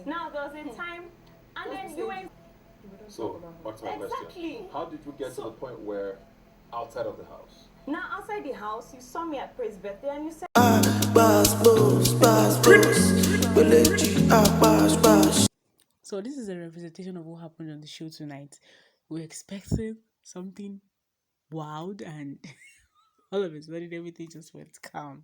Now there was a time, and then you went. So, back to my question. How did we get to the point where outside of the house? Now outside the house, you saw me at Praise birthday, and you said. So this is a representation of what happened on the show tonight. We're expecting something wild, and all of a sudden everything just went calm.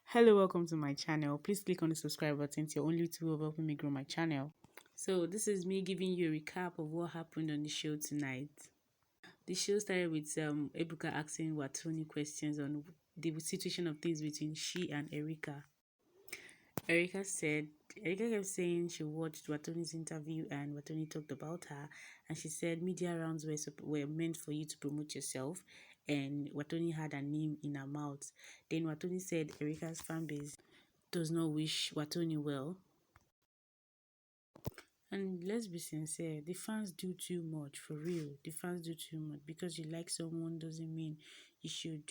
Hello, welcome to my channel. Please click on the subscribe button. It's your only tool of helping me grow my channel. So this is me giving you a recap of what happened on the show tonight. The show started with Ebuka asking Wathoni questions on the situation of things between she and Erica. Erica kept saying she watched Wathoni's interview and Wathoni talked about her, and she said media rounds were meant for you to promote yourself, and Wathoni had a name in her mouth. Then Wathoni said Erica's fan base does not wish Wathoni well. And let's be sincere, the fans do too much, for real. The fans do too much. Because you like someone doesn't mean you should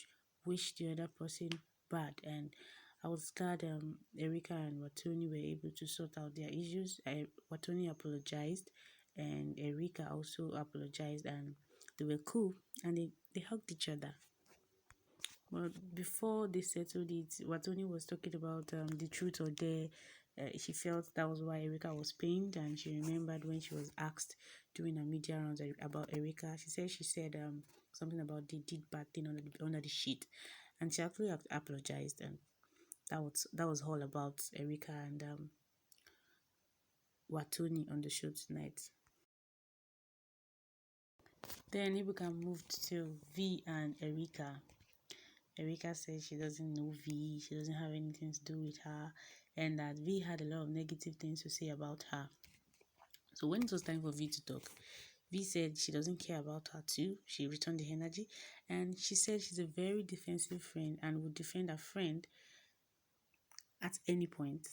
wish the other person bad. And I was glad Erica and Wathoni were able to sort out their issues. Wathoni apologized and Erica also apologized, and they were cool and they hugged each other. But before they settled it, Wathoni was talking about the truth or dare. She felt that was why Erica was pained, and she remembered when she was asked during a media rounds about Erica. She said something about they did bad thing under the sheet, and she actually apologized, and that was all about Erica and Wathoni on the show tonight. Then Ibuka moved to V and Erica. Erica said she doesn't know V, she doesn't have anything to do with her, and that V had a lot of negative things to say about her. So when it was time for V to talk, V said she doesn't care about her too. She returned the energy, and she said she's a very defensive friend and would defend her friend at any point.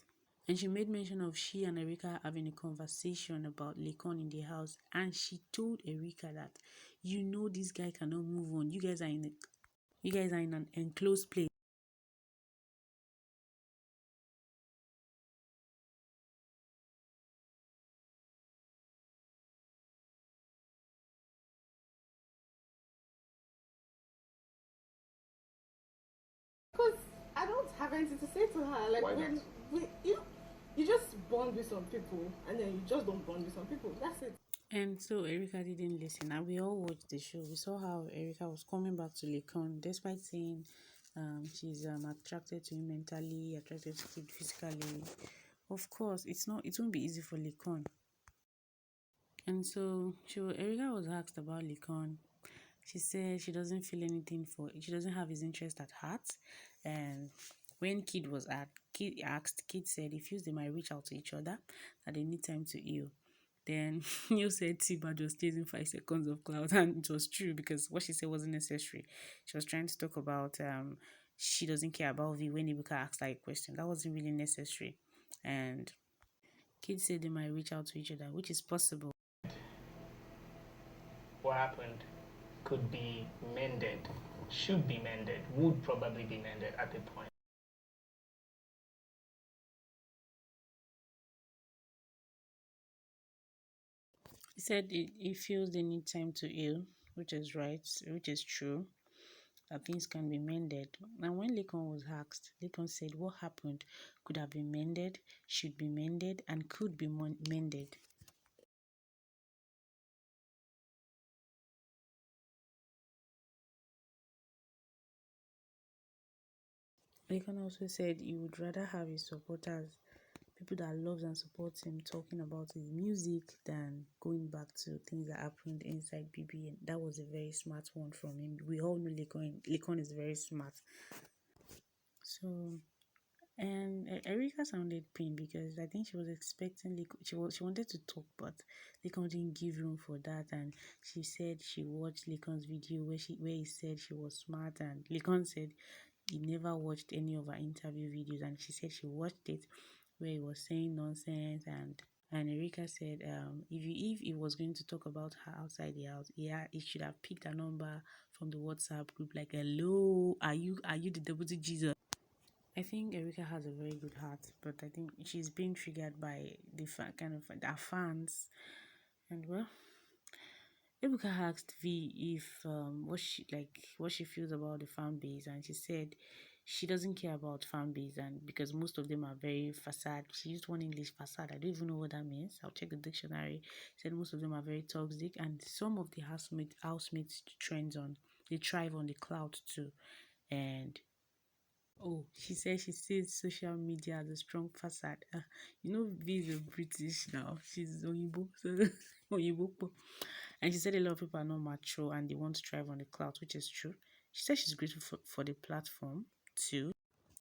And she made mention of she and Erica having a conversation about Laycon in the house, and she told Erica that, you know, this guy cannot move on. You guys are in an enclosed place. Because I don't have anything to say to her. Like, when you just bond with some people and then you just don't bond with some people. That's it. And so Erica didn't listen. And we all watched the show. We saw how Erica was coming back to Laycon despite saying she's attracted to him mentally, attracted to him physically. Of course, it won't be easy for Laycon. And so Erica was asked about Laycon. She said she doesn't feel anything she doesn't have his interest at heart. And when Kid said he feels they might reach out to each other, that they need time to heal. Then you said T-Bad was chasing 5 seconds of cloud, and it was true because what she said wasn't necessary. She was trying to talk about she doesn't care about V when Ibuka asked her a question. That wasn't really necessary. And Kid said they might reach out to each other, which is possible. What happened could be mended, should be mended, would probably be mended at the point. He said he feels they need time to heal, which is right, which is true, that things can be mended. And when Laycon was asked, Laycon said what happened could have been mended, should be mended, and could be mended. Laycon also said he would rather have his supporters, people that loves and supports him, talking about his music than going back to things that happened inside BBN. That was a very smart one from him. We all know Laycon is very smart. So, and Erica sounded pained because I think she was expecting she wanted to talk, but Laycon didn't give room for that, and she said she watched Laycon's video where he said she was smart, and Laycon said he never watched any of her interview videos, and she said she watched it where he was saying nonsense, and Erica said if he was going to talk about her outside the house, he should have picked a number from the WhatsApp group, like, hello, are you the deputy Jesus? I think Erica has a very good heart, but I think she's being triggered by the our fans. And well, Erica asked V if what she feels about the fan base, and she said she doesn't care about fan base, and because most of them are very facade. She used one English facade. I don't even know what that means. I'll check the dictionary. Said most of them are very toxic, and some of the housemates they thrive on the cloud too, and oh, she said she sees social media as a strong facade. V is a British now. She's Oyibo, so Oyibo. And she said a lot of people are not mature and they want to thrive on the cloud, which is true. She said she's grateful for the platform too.